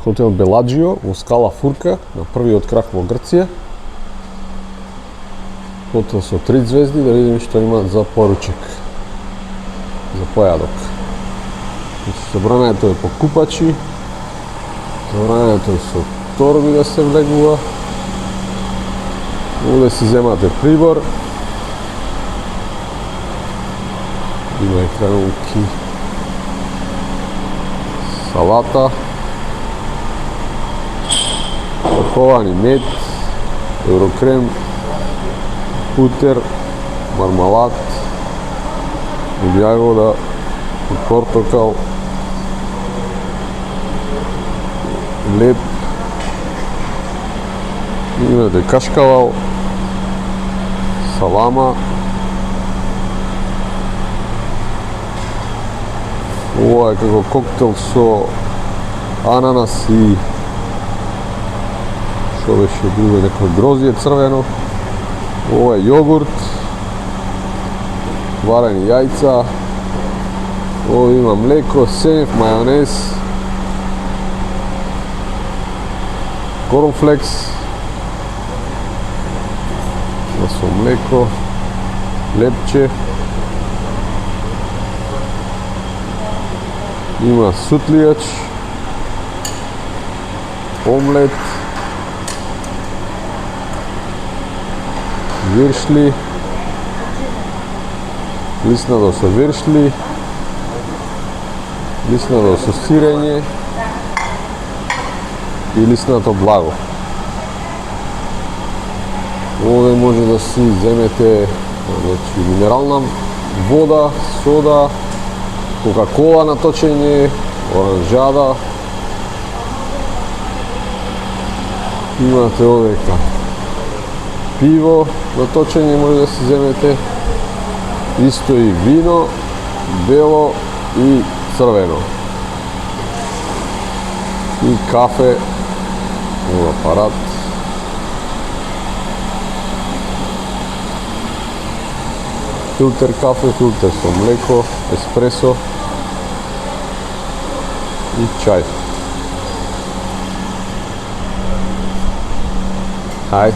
Хотел Беладжио во Скала Фурка, на првиот крак во Грција. Хотел со 3 звезди, да видиме што има за поручек, за појадок. Забрането е по купачи, забрането е со торби да се влегува. Овде си земате прибор. Има и хранилки, салата, паковани мед, еврокрем, путер, мармалад, од јагода, од портокал, леп, имате кашкавал, салама. Ова е како коктел со ананас и што беше друго, некој грозје црвено. Ова е јогурт, варени јајца. Ова има млеко, сенеф, мајонез, корнфлекс со млеко, лепче. Има сутлијач, омлет, виршли, лиснадо со виршли, лиснадо со сирење и лиснато благо. Овде може да си земете минерална вода, сода, кока-кола на точење, оранжада. Имате овдека пиво на точење може да си земете. Исто и вино, бело и црвено. И кафе, апарат. Филтер кафе, филтер со млеко, еспресо и чај. Hi.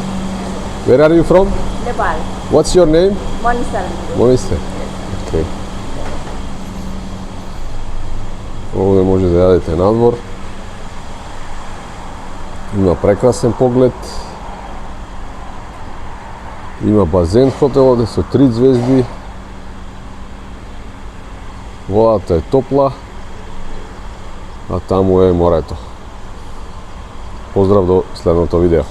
Where are you from? Nepal. What's your name? Monisa. Monisa. Okay. Овде може да јадете надвор. Има прекрасен поглед. Има базен хотелот со 3 звезди. Водата е топла, а таму е морето. Поздрав до следното видео.